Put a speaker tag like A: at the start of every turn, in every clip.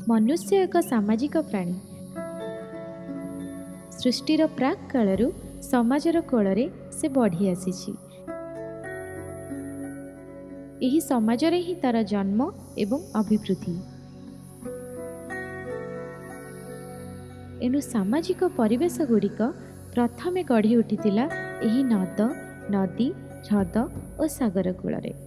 A: मनुष्य एक सामाजिक प्राणी। सृष्टिर प्राक कालरू समाजर कोଳରେ से बढ़ी आसीछि। एही समाजरे ही तार जन्म एवं अभिवृद्धि। एनु सामाजिक परिवेश गुड़िक प्रथमे गढ़ी उठिथिला एही नद नदी ह्रद और सागर कूଳରେ।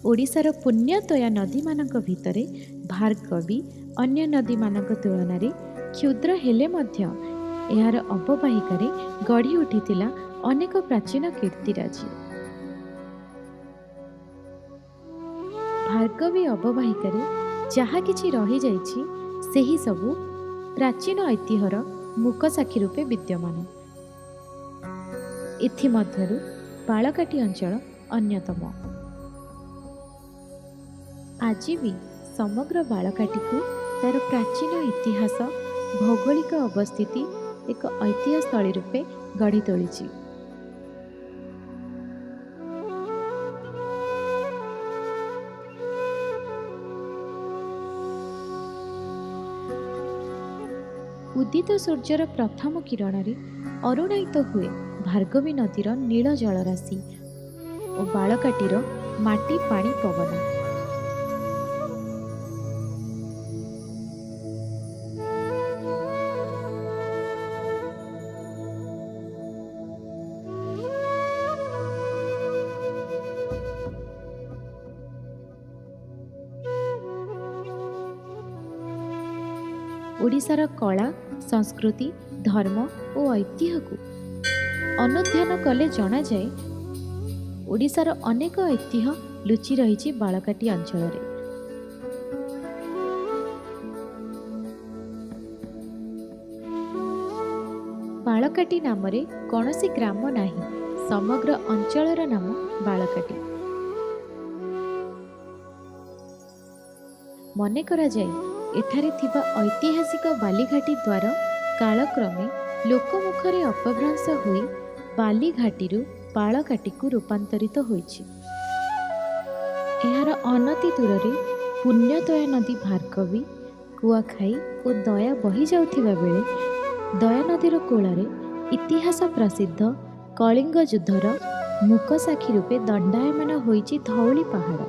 A: ओडिशार पुण्यतोया नदी मानक भितरे भार्गवी अन्य नदी मानक तुलनारे क्षुद्र हेले मध्य एहार अववाहिकारे गढ़ी उठिथिला अनेक प्राचीन कीर्तिराजी। भार्गवी अववाहिकारे जहा किछि रही जाइछि सेही सबु प्राचीन ऐतिह्यर मूक साक्षी रूपे विद्यमान। एथिमध्यरु बाळकाटी अंचल अन्यतम। आज भी समग्र बाळकाटी को तार प्राचीन इतिहास भौगोलिक अवस्थिति एक ऐतिह्य स्थली रूपे गढ़ी तोली। उदित सूर्यर प्रथम किरण अरुणायित हुए भार्गवी नदीर नील जलराशि और बाळकाटीर माटी पानी पवन। ओडिशार कला संस्कृति धर्म और ऐतिह्य को अनुध्यान कले जना जाए ओडिशार अनेक ऐतिह्य लुचि रही बाळकाटी अंचल। बाळकाटी नाम कौन सी ग्राम नहीं, समग्र अंचलर नाम बाळकाटी। मने करा जाए एठारे थिबा ऐतिहासिक बालीघाटी द्वार कालक्रमे लोकमुखरे अपभ्रंश होई बालीघाटीरू बाळकाटीकू रूपांतरित होईछि। एहार अनति दूररे पुण्यतोया नदी भार्गवी कुआखाई और दया बही जाउथिबा बेले दया नदीर कोଳରେ इतिहास प्रसिद्ध कलिंग युद्धर मूक साक्षी रूपे दंडायमान होईछि धौली पहाड़,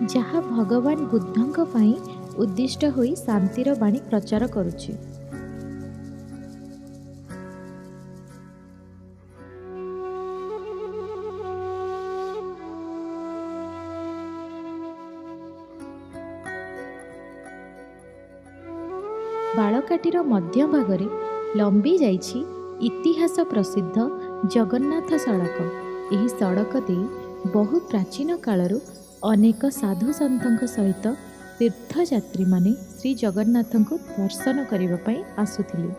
A: जहाँ भगवान बुद्धंक पाई उद्दिष्ट होई शांतिर बाणी प्रचार करुछि। बाळकाटीर मध्य भागरे लंबी जाइछि इतिहास प्रसिद्ध जगन्नाथ सड़क। एही सड़क दे बहु प्राचीन कालरू अनेक साधु सन्तक सहित तीर्थयात्री माने श्री जगन्नाथ को दर्शन करने पाई आसुथिले।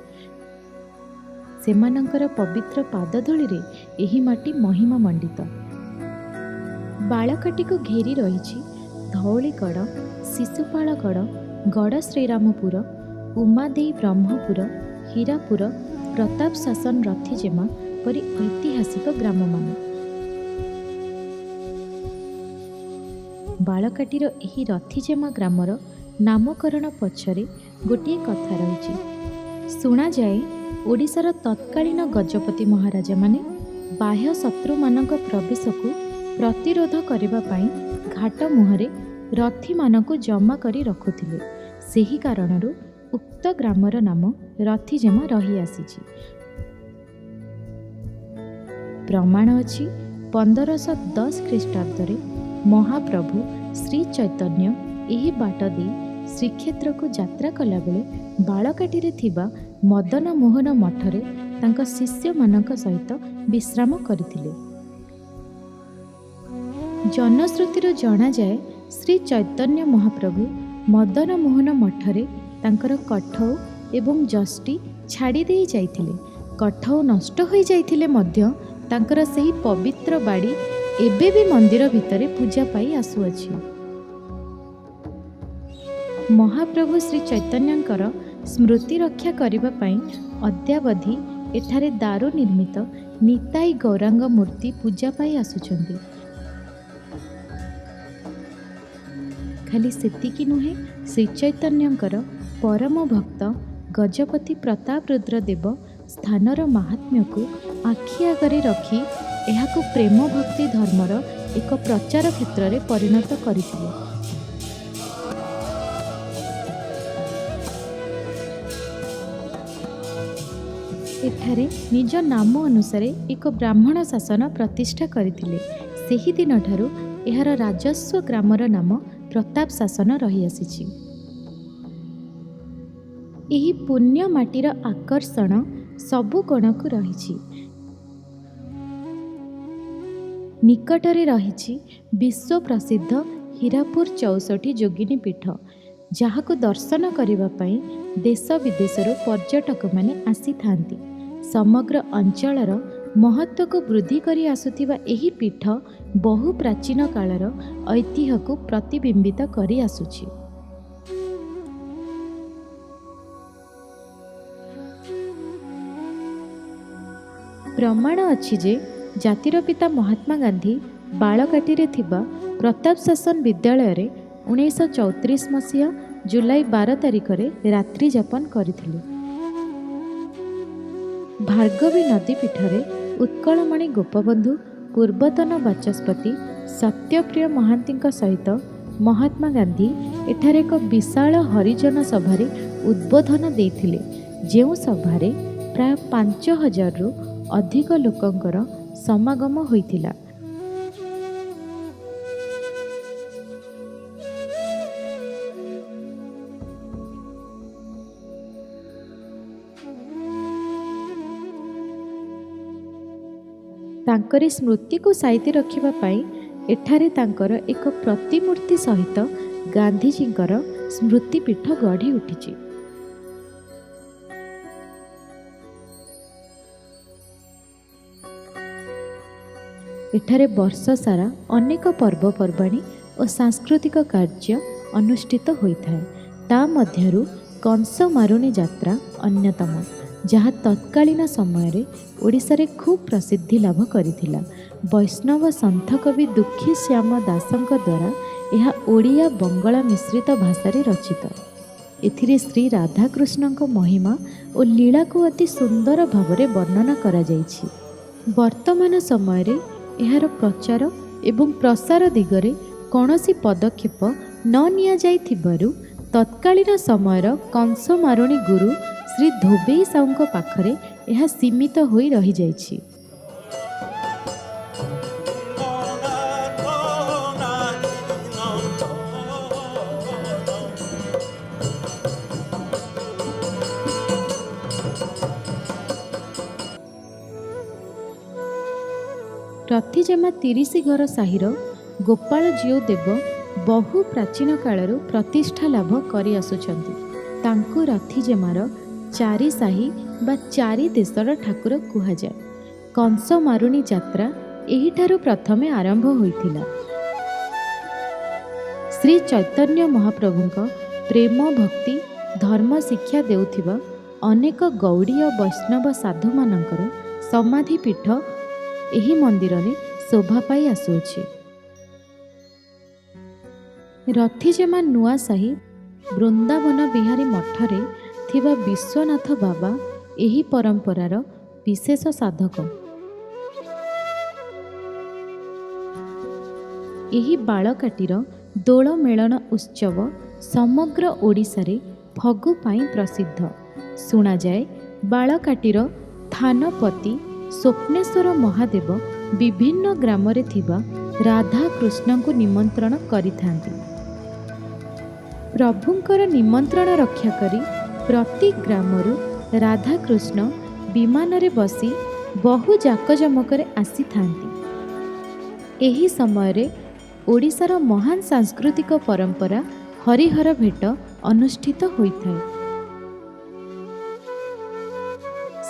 A: सेमानंकर पवित्र पादधूली रे एही माटी महिमा मंडित। बाळकाटी को घेरी रही धौलीगढ़, शिशुपालगढ़, गढ़ श्रीरामपुर, उमादेई ब्रह्मपुर, हीरापुर, प्रताप शासन रथीजेमा परी ऐतिहासिक ग्राम मान। बाळकाटीर एही रथीजेमा ग्रामर नामकरण पछरे गोटे कथा रही। शुणा जाए ओडिशार तत्कालीन गजपति महाराजा माने बाह्य शत्रु मानक प्रवेश को प्रतिरोध करने पाई घाट मुहरे रथी मानक जमा करी रखुथिले। सेही कारणरू उक्त ग्रामर नाम रथीजेमा रही आसीछि। प्रमाण अछि 1510 ख्रीष्टाब्दरे महाप्रभु श्री चैतन्य एही बाट दे श्रीक्षेत्र को यात्रा कला बेले बाळकाटी रे थिबा मदन मोहन मठरे तांका शिष्य मानक सहित विश्राम करथिले। जनश्रुतिर जना जाए श्री चैतन्य महाप्रभु मदन मोहन मठरे तांकर कठौ एवं जष्टि छाड़ी दे जाइथिले। कठौ नष्ट होई जाइथिले मध्य तांकर सेही पवित्र बाड़ी एबे भी मंदिर भितरे पूजा पाई आसुअछि। महाप्रभु श्री चैतन्यंकर स्मृति रक्षा करने पाई अद्यावधि एठारे दारू निर्मित निताई गौरांग मूर्ति पूजा पाई आसुचंदी। ଖାଲି ସେତିକି ନୁହେଁ, ଶ୍ରୀଚୈତନ୍ୟଙ୍କର ପରମ ଭକ୍ତ ଗଜପତି ପ୍ରତାପ ରୁଦ୍ରଦେବ ସ୍ଥାନର ମାହାତ୍ମ୍ୟକୁ ଆଖି ଆଗରେ ରଖି ଏହାକୁ ପ୍ରେମ ଭକ୍ତି ଧର୍ମର ଏକ ପ୍ରଚାର କ୍ଷେତ୍ରରେ ପରିଣତ କରିଥିଲେ। ଏଠାରେ ନିଜ ନାମ ଅନୁସାରେ ଏକ ବ୍ରାହ୍ମଣ ଶାସନ ପ୍ରତିଷ୍ଠା କରିଥିଲେ। ସେହିଦିନଠାରୁ ଏହାର ରାଜସ୍ୱ ଗ୍ରାମର ନାମ ପ୍ରତାପ ଶାସନ ରହିଆସିଛି। ଏହି ପୁଣ୍ୟ ମାଟିର ଆକର୍ଷଣ ସବୁ କୋଣକୁ ରହିଛି। ନିକଟରେ ରହିଛି ବିଶ୍ୱ ପ୍ରସିଦ୍ଧ ହୀରାପୁର 64 ଯୋଗିନୀ ପୀଠ, ଯାହାକୁ ଦର୍ଶନ କରିବା ପାଇଁ ଦେଶ ବିଦେଶରୁ ପର୍ଯ୍ୟଟକମାନେ ଆସିଥାନ୍ତି। ସମଗ୍ର ଅଞ୍ଚଳର ମହତ୍ତ୍ୱକୁ ବୃଦ୍ଧି କରି ଆସୁଥିବା ଏହି ପୀଠ ବହୁ ପ୍ରାଚୀନ କାଳର ଐତିହ୍ୟକୁ ପ୍ରତିବିମ୍ବିତ କରି ଆସୁଛି। ପ୍ରମାଣ ଅଛି ଯେ ଜାତିର ପିତା ମହାତ୍ମା ଗାନ୍ଧୀ ବାଳକାଟିରେ ଥିବା ପ୍ରତାପ ଶାସନ ବିଦ୍ୟାଳୟରେ 1934 ମସିହା ଜୁଲାଇ 12 ତାରିଖରେ ରାତ୍ରି ଯାପନ କରିଥିଲେ। ଭାର୍ଗବୀ ନଦୀ ପୀଠରେ ଉତ୍କଳମଣି ଗୋପବନ୍ଧୁ ପୂର୍ବତନ ବାଚସ୍ପତି ସତ୍ୟପ୍ରିୟ ମହାନ୍ତିଙ୍କ ସହିତ ମହାତ୍ମା ଗାନ୍ଧୀ ଏଠାରେ ଏକ ବିଶାଳ ହରିଜନ ସଭାରେ ଉଦ୍ବୋଧନ ଦେଇଥିଲେ, ଯେଉଁ ସଭାରେ ପ୍ରାୟ 5000ରୁ ଅଧିକ ଲୋକଙ୍କର ସମାଗମ ହୋଇଥିଲା। ତାଙ୍କରି ସ୍ମୃତିକୁ ସାଇତି ରଖିବା ପାଇଁ ଏଠାରେ ତାଙ୍କର ଏକ ପ୍ରତିମୂର୍ତ୍ତି ସହିତ ଗାନ୍ଧୀଜୀଙ୍କର ସ୍ମୃତିପୀଠ ଗଢ଼ି ଉଠିଛି। ଏଠାରେ ବର୍ଷ ସାରା ଅନେକ ପର୍ବପର୍ବାଣୀ ଓ ସାଂସ୍କୃତିକ କାର୍ଯ୍ୟ ଅନୁଷ୍ଠିତ ହୋଇଥାଏ। ତା ମଧ୍ୟରୁ କଂସ ମାରୁଣୀ ଯାତ୍ରା ଅନ୍ୟତମ, ଯାହା ତତ୍କାଳୀନ ସମୟରେ ଓଡ଼ିଶାରେ ଖୁବ୍ ପ୍ରସିଦ୍ଧି ଲାଭ କରିଥିଲା। ବୈଷ୍ଣବ ସନ୍ଥ କବି ଦୁଃଖୀ ଶ୍ୟାମ ଦାସଙ୍କ ଦ୍ୱାରା ଏହା ଓଡ଼ିଆ ବଙ୍ଗଳା ମିଶ୍ରିତ ଭାଷାରେ ରଚିତ। ଏଥିରେ ଶ୍ରୀ ରାଧାକୃଷ୍ଣଙ୍କ ମହିମା ଓ ଲୀଳାକୁ ଅତି ସୁନ୍ଦର ଭାବରେ ବର୍ଣ୍ଣନା କରାଯାଇଛି। ବର୍ତ୍ତମାନ ସମୟରେ ଏହାର ପ୍ରଚାର ଏବଂ ପ୍ରସାର ଦିଗରେ କୌଣସି ପଦକ୍ଷେପ ନ ନିଆଯାଇଥିବାରୁ ତତ୍କାଳୀନ ସମୟର କଂସ ମାରୁଣୀ ଗୁରୁ ଶ୍ରୀ ଧୋବେଇ ସାହୁଙ୍କ ପାଖରେ ଏହା ସୀମିତ ହୋଇ ରହିଯାଇଛି। ରଥିଜେମା 30 ଘର ସାହିର ଗୋପାଳ ଜୀଉ ଦେବ ବହୁ ପ୍ରାଚୀନ କାଳରୁ ପ୍ରତିଷ୍ଠା ଲାଭ କରି ଆସୁଛନ୍ତି। ତାଙ୍କୁ ରଥିଜେମାର 4 ସାହି ବା 4 ଦେଶର ଠାକୁର କୁହାଯାଏ। କଂସ ମାରୁଣୀ ଯାତ୍ରା ଏହିଠାରୁ ପ୍ରଥମେ ଆରମ୍ଭ ହୋଇଥିଲା। ଶ୍ରୀ ଚୈତନ୍ୟ ମହାପ୍ରଭୁଙ୍କ ପ୍ରେମ ଭକ୍ତି ଧର୍ମ ଶିକ୍ଷା ଦେଉଥିବା ଅନେକ ଗୌଡ଼ୀୟ ବୈଷ୍ଣବ ସାଧୁମାନଙ୍କର ସମାଧି ପୀଠ ଏହି ମନ୍ଦିରରେ ଶୋଭା ପାଇ ଆସୁଅଛି। ରଥିଜେମା ନୂଆ ସାହି ବୃନ୍ଦାବନ ବିହାରୀ ମଠରେ ଥିବା ବିଶ୍ୱନାଥ ବାବା ଏହି ପରମ୍ପରାର ବିଶେଷ ସାଧକ। ଏହି ବାଳକାଟିର ଦୋଳ ମେଳନ ଉତ୍ସବ ସମଗ୍ର ଓଡ଼ିଶାରେ ଫଗୁ ପାଇଁ ପ୍ରସିଦ୍ଧ। ଶୁଣାଯାଏ ବାଳକାଟିର ଥାନପତି ସ୍ୱପ୍ନେଶ୍ୱର ମହାଦେବ ବିଭିନ୍ନ ଗ୍ରାମରେ ଥିବା ରାଧାକୃଷ୍ଣଙ୍କୁ ନିମନ୍ତ୍ରଣ କରିଥାନ୍ତି। ପ୍ରଭୁଙ୍କର ନିମନ୍ତ୍ରଣ ରକ୍ଷା କରି ପ୍ରତି ଗ୍ରାମରୁ ରାଧାକୃଷ୍ଣ ବିମାନରେ ବସି ବହୁ ଜାକଜମକରେ ଆସିଥାନ୍ତି। ଏହି ସମୟରେ ଓଡ଼ିଶାର ମହାନ ସାଂସ୍କୃତିକ ପରମ୍ପରା ହରିହର ଭେଟ ଅନୁଷ୍ଠିତ ହୋଇଥାଏ।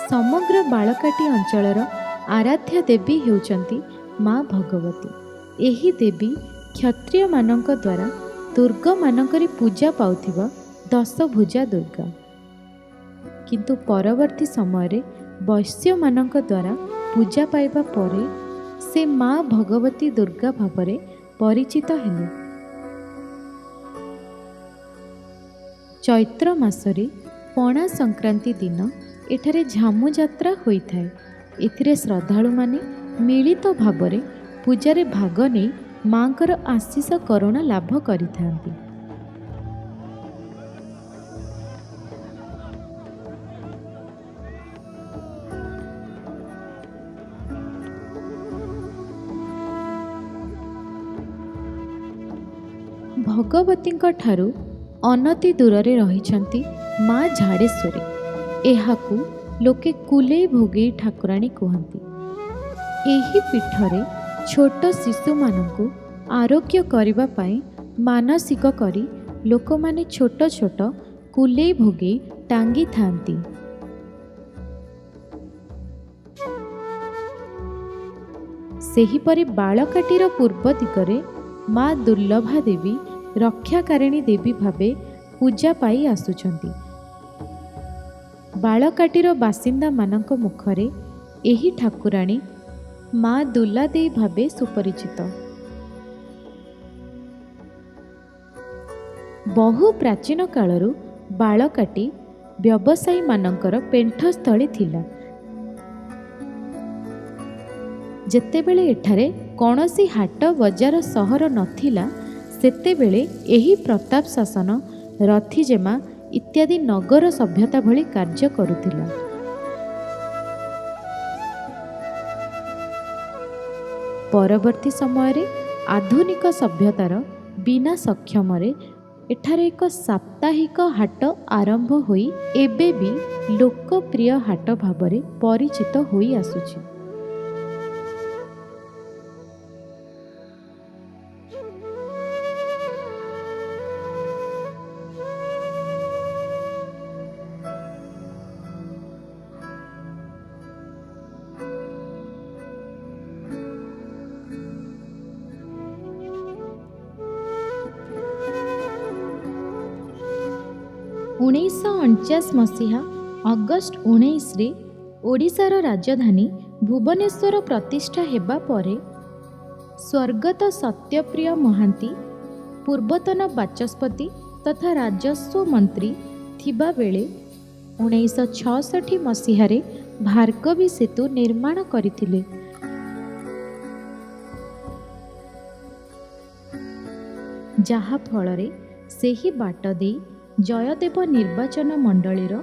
A: ସମଗ୍ର ବାଳକାଟି ଅଞ୍ଚଳର ଆରାଧ୍ୟା ଦେବୀ ହେଉଛନ୍ତି ମା ଭଗବତୀ। ଏହି ଦେବୀ କ୍ଷତ୍ରିୟମାନଙ୍କ ଦ୍ୱାରା ଦୁର୍ଗମାନଙ୍କରେ ପୂଜା ପାଉଥିବା ଦଶଭୁଜା ଦୁର୍ଗା, କିନ୍ତୁ ପରବର୍ତ୍ତୀ ସମୟରେ ବୈଶ୍ୟମାନଙ୍କ ଦ୍ୱାରା ପୂଜା ପାଇବା ପରେ ସେ ମା ଭଗବତୀ ଦୁର୍ଗା ଭାବରେ ପରିଚିତ ହେଲେ। ଚୈତ୍ର ମାସରେ ପଣା ସଂକ୍ରାନ୍ତି ଦିନ ଏଠାରେ ଝାମୁ ଯାତ୍ରା ହୋଇଥାଏ। ଏଥିରେ ଶ୍ରଦ୍ଧାଳୁମାନେ ମିଳିତ ଭାବରେ ପୂଜାରେ ଭାଗ ନେଇ ମାଙ୍କର ଆଶୀଷ କରୁଣା ଲାଭ କରିଥାନ୍ତି। ଭଗବତୀଙ୍କ ଠାରୁ ଅନତି ଦୂରରେ ରହିଛନ୍ତି ମା ଝାଡ଼େଶ୍ୱରୀ। ଏହାକୁ ଲୋକେ କୁଲେଇ ଭୋଗେଇ ଠାକୁରାଣୀ କୁହନ୍ତି। ଏହି ପୀଠରେ ଛୋଟ ଶିଶୁମାନଙ୍କୁ ଆରୋଗ୍ୟ କରିବା ପାଇଁ ମାନସିକ କରି ଲୋକମାନେ ଛୋଟ ଛୋଟ କୁଲେଇ ଭୋଗେଇ ଟାଙ୍ଗିଥାନ୍ତି। ସେହିପରି ବାଳକାଟିର ପୂର୍ବ ଦିଗରେ ମା ଦୁର୍ଲଭା ଦେବୀ ରକ୍ଷାକାରିଣୀ ଦେବୀ ଭାବେ ପୂଜା ପାଇ ଆସୁଛନ୍ତି। ବାଳକାଟିର ବାସିନ୍ଦାମାନଙ୍କ ମୁଖରେ ଏହି ଠାକୁରାଣୀ ମା ଦୁଲା ଦେଇ ଭାବେ ସୁପରିଚିତ। ବହୁ ପ୍ରାଚୀନ କାଳରୁ ବାଳକାଟି ବ୍ୟବସାୟୀମାନଙ୍କର ପେଣ୍ଠସ୍ଥଳୀ ଥିଲା। ଯେତେବେଳେ ଏଠାରେ କୌଣସି ହାଟ ବଜାର ସହର ନଥିଲା, ସେତେବେଳେ ଏହି ପ୍ରତାପ ଶାସନ, ରଥିଜେମା ଇତ୍ୟାଦି ନଗର ସଭ୍ୟତା ଭଳି କାର୍ଯ୍ୟ କରୁଥିଲା। ପରବର୍ତ୍ତୀ ସମୟରେ ଆଧୁନିକ ସଭ୍ୟତାର ବିନା ସକ୍ଷମରେ ଏଠାରେ ଏକ ସାପ୍ତାହିକ ହାଟ ଆରମ୍ଭ ହୋଇ ଏବେ ବି ଲୋକପ୍ରିୟ ହାଟ ଭାବରେ ପରିଚିତ ହୋଇ ଆସୁଛି। ଉଣେଇଶହ 1949 ମସିହା ଅଗଷ୍ଟ 19ରେ ଓଡ଼ିଶାର ରାଜଧାନୀ ଭୁବନେଶ୍ୱର ପ୍ରତିଷ୍ଠା ହେବା ପରେ ସ୍ୱର୍ଗତ ସତ୍ୟପ୍ରିୟ ମହାନ୍ତି ପୂର୍ବତନ ବାଚସ୍ପତି ତଥା ରାଜସ୍ୱ ମନ୍ତ୍ରୀ ଥିବାବେଳେ 1966 ମସିହାରେ ଭାର୍ଗବୀ ସେତୁ ନିର୍ମାଣ କରିଥିଲେ। ଯାହା ଫଳରେ ସେହି ବାଟ ଦେଇ ଜୟଦେବ ନିର୍ବାଚନ ମଣ୍ଡଳୀର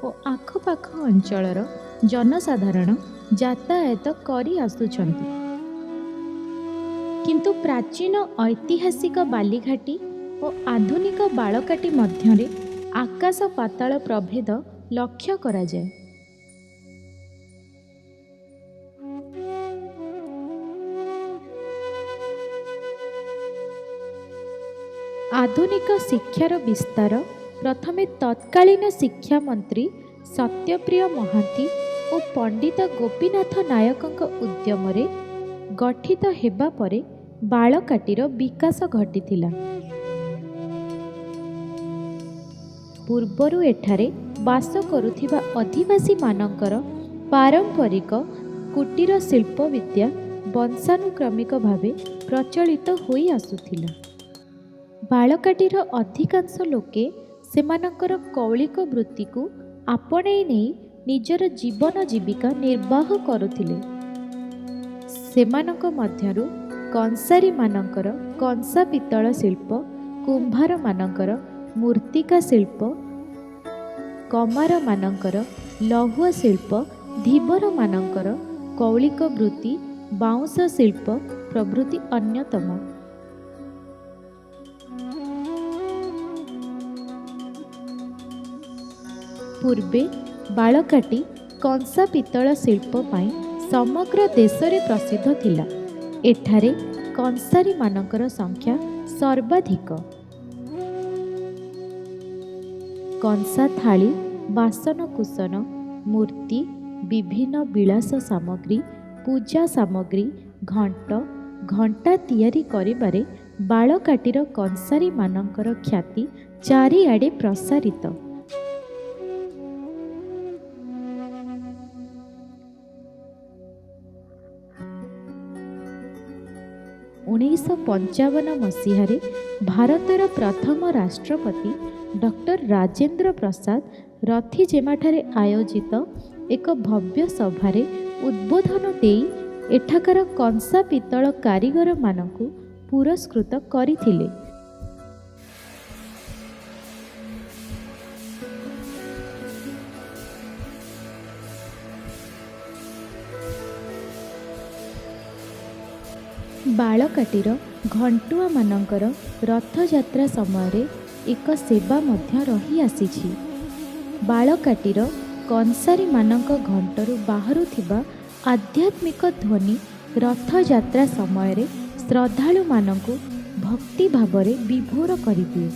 A: ଓ ଆଖପାଖ ଅଞ୍ଚଳର ଜନସାଧାରଣ ଯାତାୟାତ କରି ଆସୁଛନ୍ତି। କିନ୍ତୁ ପ୍ରାଚୀନ ଐତିହାସିକ ବାଲିଘାଟି ଓ ଆଧୁନିକ ବାଳକାଟି ମଧ୍ୟରେ ଆକାଶ ପାତାଳ ପ୍ରଭେଦ ଲକ୍ଷ୍ୟ କରାଯାଏ। ଆଧୁନିକ ଶିକ୍ଷାର ବିସ୍ତାର ପ୍ରଥମେ ତତ୍କାଳୀନ ଶିକ୍ଷା ମନ୍ତ୍ରୀ ସତ୍ୟପ୍ରିୟ ମହାନ୍ତି ଓ ପଣ୍ଡିତ ଗୋପୀନାଥ ନାୟକଙ୍କ ଉଦ୍ୟମରେ ଗଠିତ ହେବା ପରେ ବାଳକାଟିର ବିକାଶ ଘଟିଥିଲା। ପୂର୍ବରୁ ଏଠାରେ ବାସ କରୁଥିବା ଅଧିବାସୀମାନଙ୍କର ପାରମ୍ପରିକ କୁଟୀର ଶିଳ୍ପ ବିଦ୍ୟା ବଂଶାନୁକ୍ରମିକ ଭାବେ ପ୍ରଚଳିତ ହୋଇ ଆସୁଥିଲା। ବାଳକାଟିର ଅଧିକାଂଶ ଲୋକେ ସେମାନଙ୍କର କୌଳିକ ବୃତ୍ତିକୁ ଆପଣେଇ ନେଇ ନିଜର ଜୀବନ ଜୀବିକା ନିର୍ବାହ କରୁଥିଲେ। ସେମାନଙ୍କ ମଧ୍ୟରୁ କଂସାରୀମାନଙ୍କର କଂସା ପିତ୍ତଳ ଶିଳ୍ପ, କୁମ୍ଭାରମାନଙ୍କର ମୂର୍ତ୍ତିକା ଶିଳ୍ପ, କମାରମାନଙ୍କର ଲୌହ ଶିଳ୍ପ, ଧୀବରମାନଙ୍କର କୌଳିକ ବୃତ୍ତି ବାଉଁଶ ଶିଳ୍ପ ପ୍ରଭୃତି ଅନ୍ୟତମ। ପୂର୍ବେ ବାଳକାଟି କଂସା ପିତ୍ତଳ ଶିଳ୍ପ ପାଇଁ ସମଗ୍ର ଦେଶରେ ପ୍ରସିଦ୍ଧ ଥିଲା। ଏଠାରେ କଂସାରୀମାନଙ୍କର ସଂଖ୍ୟା ସର୍ବାଧିକ। କଂସା ଥାଳି, ବାସନକୁସନ, ମୂର୍ତ୍ତି, ବିଭିନ୍ନ ବିଳାସ ସାମଗ୍ରୀ, ପୂଜା ସାମଗ୍ରୀ, ଘଣ୍ଟା ତିଆରି କରିବାରେ ବାଳକାଟିର କଂସାରୀମାନଙ୍କର ଖ୍ୟାତି ଚାରିଆଡ଼େ ପ୍ରସାରିତ। 1955 ମସିହାରେ ଭାରତର ପ୍ରଥମ ରାଷ୍ଟ୍ରପତି ଡକ୍ଟର ରାଜେନ୍ଦ୍ର ପ୍ରସାଦ ରଥିଜେମାଠାରେ ଆୟୋଜିତ ଏକ ଭବ୍ୟ ସଭାରେ ଉଦ୍ବୋଧନ ଦେଇ ଏଠାକାର କଂସା ପିତ୍ତଳ କାରିଗରମାନଙ୍କୁ ପୁରସ୍କୃତ କରିଥିଲେ। ବାଳକାଟିର ଘଣ୍ଟୁଆମାନଙ୍କର ରଥଯାତ୍ରା ସମୟରେ ଏକ ସେବା ମଧ୍ୟ ରହିଆସିଛି। ବାଳକାଟିର କଂସାରୀମାନଙ୍କ ଘଣ୍ଟରୁ ବାହାରୁଥିବା ଆଧ୍ୟାତ୍ମିକ ଧ୍ୱନି ରଥଯାତ୍ରା ସମୟରେ ଶ୍ରଦ୍ଧାଳୁମାନଙ୍କୁ ଭକ୍ତି ଭାବରେ ବିଭୋର କରିଦିଏ।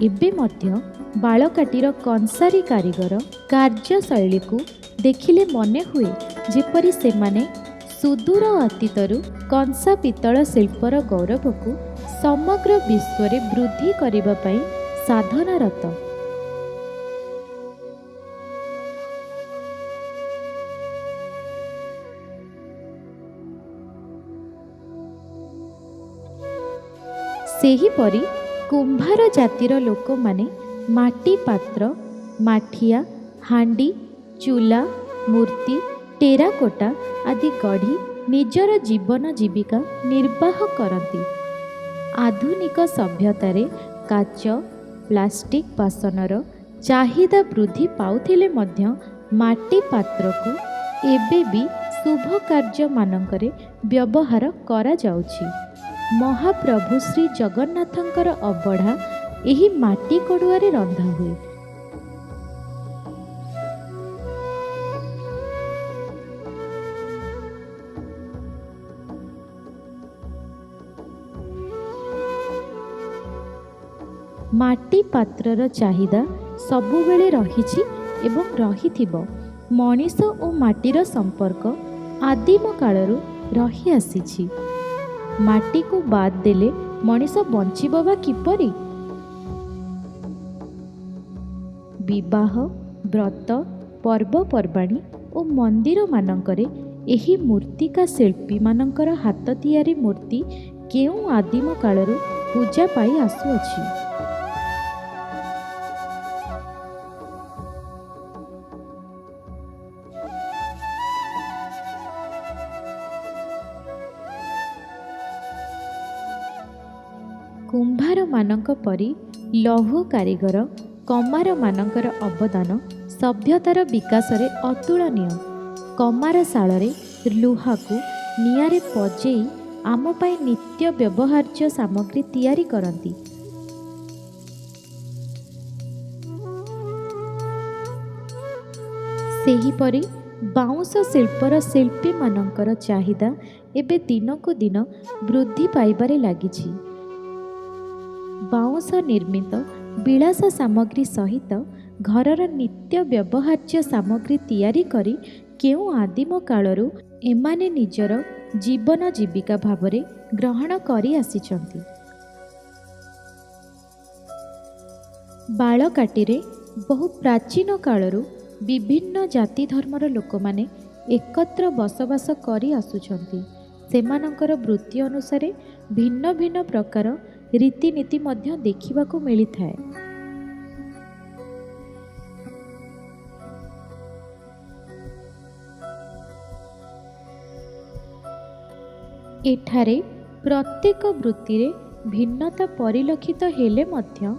A: ଏବେ ମଧ୍ୟ ବାଳକାଟିର କଂସାରୀ କାରିଗର କାର୍ଯ୍ୟଶୈଳୀକୁ ଦେଖିଲେ ମନେ ହୁଏ ଯେପରି ସେମାନେ ସୁଦୂର ଅତୀତରୁ କଂସା ପିତ୍ତଳ ଶିଳ୍ପର ଗୌରବକୁ ସମଗ୍ର ବିଶ୍ୱରେ ବୃଦ୍ଧି କରିବା ପାଇଁ ସାଧନାରତ। ସେହିପରି କୁମ୍ଭାର ଜାତିର ଲୋକମାନେ ମାଟି ପାତ୍ର, ମାଠିଆ, ହାଣ୍ଡି, ଚୁଲା, ମୂର୍ତ୍ତି, ଟେରାକୋଟା ଆଦି ଗଢ଼ି ନିଜର ଜୀବନ ଜୀବିକା ନିର୍ବାହ କରନ୍ତି। ଆଧୁନିକ ସଭ୍ୟତାରେ କାଚ, ପ୍ଲାଷ୍ଟିକ ବାସନର ଚାହିଦା ବୃଦ୍ଧି ପାଉଥିଲେ ମଧ୍ୟ ମାଟି ପାତ୍ରକୁ ଏବେ ବି ଶୁଭ କାର୍ଯ୍ୟମାନଙ୍କରେ ବ୍ୟବହାର କରାଯାଉଛି। ମହାପ୍ରଭୁ ଶ୍ରୀ ଜଗନ୍ନାଥଙ୍କର ଅବଢ଼ା ଏହି ମାଟି କଡ଼ୁଆରେ ରନ୍ଧା ହୁଏ। ମାଟି ପାତ୍ରର ଚାହିଦା ସବୁବେଳେ ରହିଛି ଏବଂ ରହିଥିବ। ମଣିଷ ଓ ମାଟିର ସମ୍ପର୍କ ଆଦିମ କାଳରୁ ରହିଆସିଛି। ମାଟିକୁ ବାଦ ଦେଲେ ମଣିଷ ବଞ୍ଚିବ ବା କିପରି? ବିବାହ, ବ୍ରତ, ପର୍ବପର୍ବାଣୀ ଓ ମନ୍ଦିରମାନଙ୍କରେ ଏହି ମୂର୍ତ୍ତିକା ଶିଳ୍ପୀମାନଙ୍କର ହାତ ତିଆରି ମୂର୍ତ୍ତି କେଉଁ ଆଦିମ କାଳରୁ ପୂଜା ପାଇ ଆସୁଅଛି। କୁମ୍ଭାରମାନଙ୍କ ପରି ଲୌହ କାରିଗର, କମାରମାନଙ୍କର ଅବଦାନ ସଭ୍ୟତାର ବିକାଶରେ ଅତୁଳନୀୟ। କମାରଶାଳରେ ଲୁହାକୁ ନିଆଁରେ ପଜେଇ ଆମ ପାଇଁ ନିତ୍ୟ ବ୍ୟବହାର୍ଯ୍ୟ ସାମଗ୍ରୀ ତିଆରି କରନ୍ତି। ସେହିପରି ବାଉଁଶ ଶିଳ୍ପର ଶିଳ୍ପୀମାନଙ୍କର ଚାହିଦା ଏବେ ଦିନକୁ ଦିନ ବୃଦ୍ଧି ପାଇବାରେ ଲାଗିଛି। ବାଉଁଶ ନିର୍ମିତ ବିଳାସ ସାମଗ୍ରୀ ସହିତ ଘରର ନିତ୍ୟ ବ୍ୟବହାର୍ଯ୍ୟ ସାମଗ୍ରୀ ତିଆରି କରି କେଉଁ ଆଦିମ କାଳରୁ ଏମାନେ ନିଜର ଜୀବନ ଜୀବିକା ଭାବରେ ଗ୍ରହଣ କରି ଆସିଛନ୍ତି। ବାଳକାଟିରେ ବହୁ ପ୍ରାଚୀନ କାଳରୁ ବିଭିନ୍ନ ଜାତି ଧର୍ମର ଲୋକମାନେ ଏକତ୍ର ବସବାସ କରି ଆସୁଛନ୍ତି। ସେମାନଙ୍କର ବୃତ୍ତି ଅନୁସାରେ ଭିନ୍ନ ଭିନ୍ନ ପ୍ରକାର ରୀତିନୀତି ମଧ୍ୟ ଦେଖିବାକୁ ମିଳିଥାଏ। ଏଠାରେ ପ୍ରତ୍ୟେକ ବୃତ୍ତିରେ ଭିନ୍ନତା ପରିଲକ୍ଷିତ ହେଲେ ମଧ୍ୟ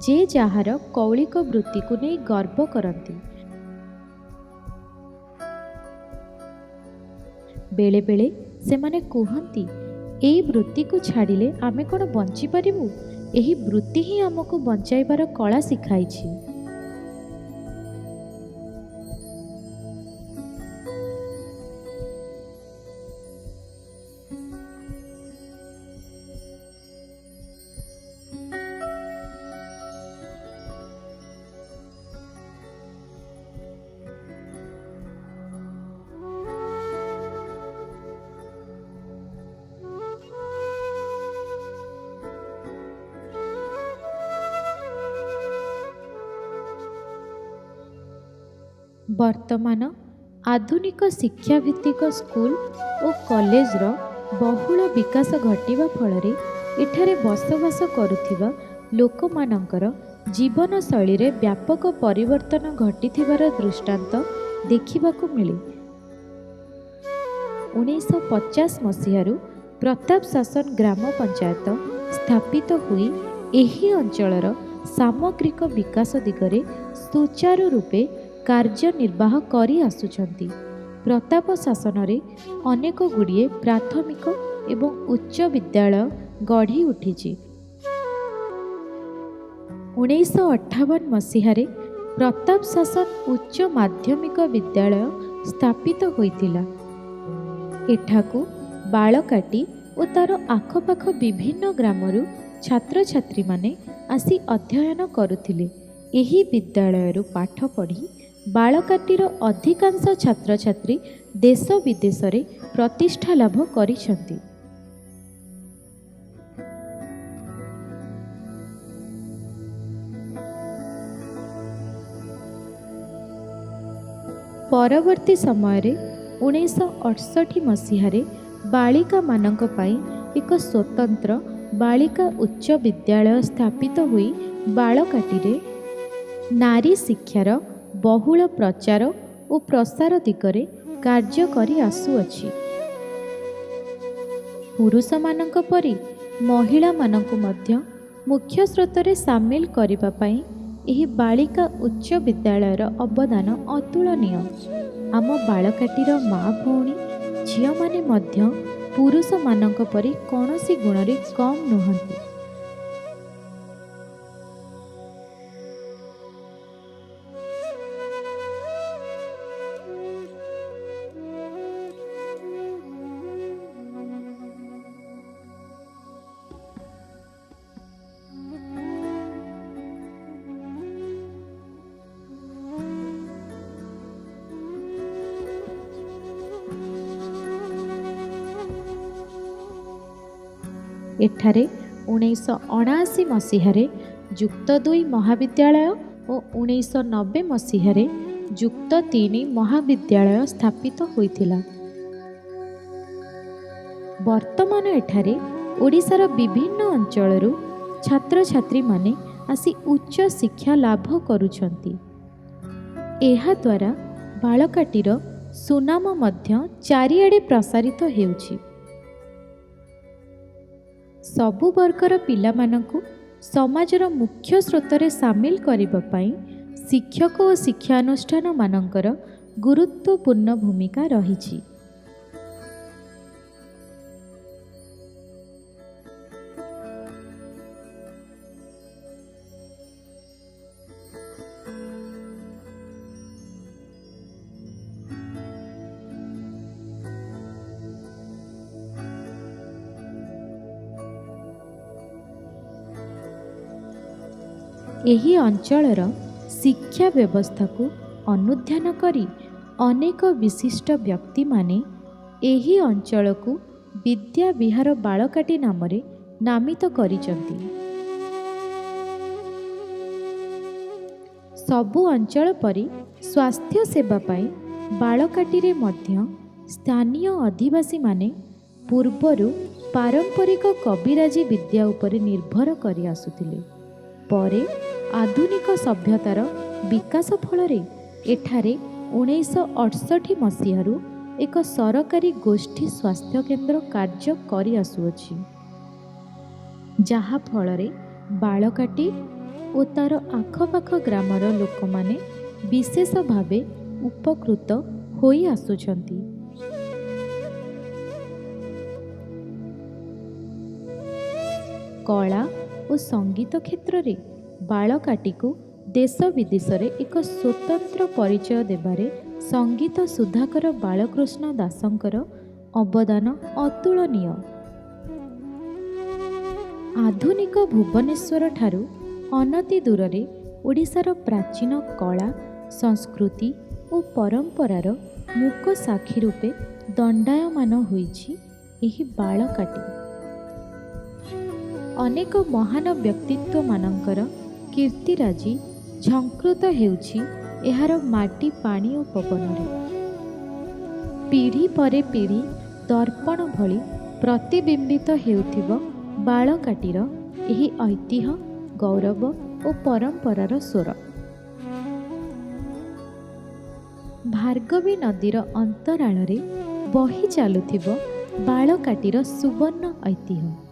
A: ଯେ ଯାହାର କୌଳିକ ବୃତ୍ତିକୁ ନେଇ ଗର୍ବ କରନ୍ତି। ବେଳେ ବେଳେ ସେମାନେ କୁହନ୍ତି, ଏଇ ବୃତ୍ତିକୁ ଛାଡ଼ିଲେ ଆମେ କ'ଣ ବଞ୍ଚିପାରିବୁ? ଏହି ବୃତ୍ତି ହିଁ ଆମକୁ ବଞ୍ଚାଇବାର କଳା ଶିଖାଇଛି। ବର୍ତ୍ତମାନ ଆଧୁନିକ ଶିକ୍ଷାଭିତ୍ତିକ ସ୍କୁଲ ଓ କଲେଜର ବହୁଳ ବିକାଶ ଘଟିବା ଫଳରେ ଏଠାରେ ବସବାସ କରୁଥିବା ଲୋକମାନଙ୍କର ଜୀବନଶୈଳୀରେ ବ୍ୟାପକ ପରିବର୍ତ୍ତନ ଘଟିଥିବାର ଦୃଷ୍ଟାନ୍ତ ଦେଖିବାକୁ ମିଳେ। 1950 ମସିହାରୁ ପ୍ରତାପ ଶାସନ ଗ୍ରାମ ପଞ୍ଚାୟତ ସ୍ଥାପିତ ହୋଇ ଏହି ଅଞ୍ଚଳର ସାମଗ୍ରିକ ବିକାଶ ଦିଗରେ ସୁଚାରୁ ରୂପେ କାର୍ଯ୍ୟନିର୍ବାହ କରି ଆସୁଛନ୍ତି। ପ୍ରତାପ ଶାସନରେ ଅନେକ ଗୁଡ଼ିଏ ପ୍ରାଥମିକ ଏବଂ ଉଚ୍ଚ ବିଦ୍ୟାଳୟ ଗଢ଼ି ଉଠିଛି। 1958 ମସିହାରେ ପ୍ରତାପ ଶାସନ ଉଚ୍ଚ ମାଧ୍ୟମିକ ବିଦ୍ୟାଳୟ ସ୍ଥାପିତ ହୋଇଥିଲା। ଏଠାକୁ ବାଳକାଟି ଓ ତା'ର ଆଖପାଖ ବିଭିନ୍ନ ଗ୍ରାମରୁ ଛାତ୍ରଛାତ୍ରୀମାନେ ଆସି ଅଧ୍ୟୟନ କରୁଥିଲେ। ଏହି ବିଦ୍ୟାଳୟରୁ ପାଠ ପଢ଼ି ବାଳକାଟିର ଅଧିକାଂଶ ଛାତ୍ରଛାତ୍ରୀ ଦେଶ ବିଦେଶରେ ପ୍ରତିଷ୍ଠା ଲାଭ କରିଛନ୍ତି। ପରବର୍ତ୍ତୀ ସମୟରେ 1968 ମସିହାରେ ବାଳିକାମାନଙ୍କ ପାଇଁ ଏକ ସ୍ୱତନ୍ତ୍ର ବାଳିକା ଉଚ୍ଚ ବିଦ୍ୟାଳୟ ସ୍ଥାପିତ ହୋଇ ବାଳକାଟିରେ ନାରୀ ଶିକ୍ଷାର ବହୁଳ ପ୍ରଚାର ଓ ପ୍ରସାର ଦିଗରେ କାର୍ଯ୍ୟ କରି ଆସୁଅଛି। ପୁରୁଷମାନଙ୍କ ପରି ମହିଳାମାନଙ୍କୁ ମଧ୍ୟ ମୁଖ୍ୟ ସ୍ରୋତରେ ସାମିଲ କରିବା ପାଇଁ ଏହି ବାଳିକା ଉଚ୍ଚ ବିଦ୍ୟାଳୟର ଅବଦାନ ଅତୁଳନୀୟ। ଆମ ବାଳକାଟିର ମା' ଭଉଣୀ ଝିଅମାନେ ମଧ୍ୟ ପୁରୁଷମାନଙ୍କ ପରି କୌଣସି ଗୁଣରେ କମ୍ ନୁହନ୍ତି। ଏଠାରେ 1979 ମସିହାରେ ଯୁକ୍ତ 2 ମହାବିଦ୍ୟାଳୟ ଓ 1990 ମସିହାରେ ଯୁକ୍ତ 3 ମହାବିଦ୍ୟାଳୟ ସ୍ଥାପିତ ହୋଇଥିଲା। ବର୍ତ୍ତମାନ ଏଠାରେ ଓଡ଼ିଶାର ବିଭିନ୍ନ ଅଞ୍ଚଳରୁ ଛାତ୍ରଛାତ୍ରୀମାନେ ଆସି ଉଚ୍ଚ ଶିକ୍ଷା ଲାଭ କରୁଛନ୍ତି। ଏହାଦ୍ୱାରା ବାଳକାଟିର ସୁନାମ ମଧ୍ୟ ଚାରିଆଡ଼େ ପ୍ରସାରିତ ହେଉଛି। ସବୁ ବର୍ଗର ପିଲାମାନଙ୍କୁ ସମାଜର ମୁଖ୍ୟ ସ୍ରୋତରେ ସାମିଲ କରିବା ପାଇଁ ଶିକ୍ଷକ ଓ ଶିକ୍ଷାନୁଷ୍ଠାନମାନଙ୍କର ଗୁରୁତ୍ୱପୂର୍ଣ୍ଣ ଭୂମିକା ରହିଛି। ଏହି ଅଞ୍ଚଳର ଶିକ୍ଷା ବ୍ୟବସ୍ଥାକୁ ଅନୁଧ୍ୟାନ କରି ଅନେକ ବିଶିଷ୍ଟ ବ୍ୟକ୍ତିମାନେ ଏହି ଅଞ୍ଚଳକୁ ବିଦ୍ୟା ବିହାର ବାଳକାଟି ନାମରେ ନାମିତ କରିଛନ୍ତି। ସବୁ ଅଞ୍ଚଳ ପରି ସ୍ୱାସ୍ଥ୍ୟ ସେବା ପାଇଁ ବାଳକାଟିରେ ମଧ୍ୟ ସ୍ଥାନୀୟ ଅଧିବାସୀମାନେ ପୂର୍ବରୁ ପାରମ୍ପରିକ କବିରାଜି ବିଦ୍ୟା ଉପରେ ନିର୍ଭର କରି ଆସୁଥିଲେ। ପରେ ଆଧୁନିକ ସଭ୍ୟତାର ବିକାଶ ଫଳରେ ଏଠାରେ 1968 ମସିହାରୁ ଏକ ସରକାରୀ ଗୋଷ୍ଠୀ ସ୍ୱାସ୍ଥ୍ୟକେନ୍ଦ୍ର କାର୍ଯ୍ୟ କରି ଆସୁଅଛି, ଯାହା ଫଳରେ ବାଳକାଟି ଓ ତା'ର ଆଖପାଖ ଗ୍ରାମର ଲୋକମାନେ ବିଶେଷ ଭାବେ ଉପକୃତ ହୋଇ ଆସୁଛନ୍ତି। କଳା ଓ ସଙ୍ଗୀତ କ୍ଷେତ୍ରରେ ବାଳକାଟିକୁ ଦେଶ ବିଦେଶରେ ଏକ ସ୍ୱତନ୍ତ୍ର ପରିଚୟ ଦେବାରେ ସଙ୍ଗୀତ ସୁଧାକର ବାଳକୃଷ୍ଣ ଦାସଙ୍କର ଅବଦାନ ଅତୁଳନୀୟ। ଆଧୁନିକ ଭୁବନେଶ୍ୱର ଠାରୁ ଅନତି ଦୂରରେ ଓଡ଼ିଶାର ପ୍ରାଚୀନ କଳା, ସଂସ୍କୃତି ଓ ପରମ୍ପରାର ମୂକ ସାକ୍ଷୀ ରୂପେ ଦଣ୍ଡାୟମାନ ହୋଇଛି ଏହି ବାଳକାଟି। ଅନେକ ମହାନ ବ୍ୟକ୍ତିତ୍ୱମାନଙ୍କର କୀର୍ତ୍ତିରାଜି ଝଙ୍କୃତ ହେଉଛି ଏହାର ମାଟି ପାଣି ଓ ପବନରେ। ପିଢ଼ି ପରେ ପିଢ଼ି ଦର୍ପଣ ଭଳି ପ୍ରତିବିମ୍ବିତ ହେଉଥିବ ବାଳକାଟିର ଏହି ଐତିହ୍ୟ, ଗୌରବ ଓ ପରମ୍ପରାର ସ୍ୱର। ଭାର୍ଗବୀ ନଦୀର ଅନ୍ତରାଳରେ ବହି ଚାଲୁଥିବ ବାଳକାଟିର ସୁବର୍ଣ୍ଣ ଐତିହ୍ୟ।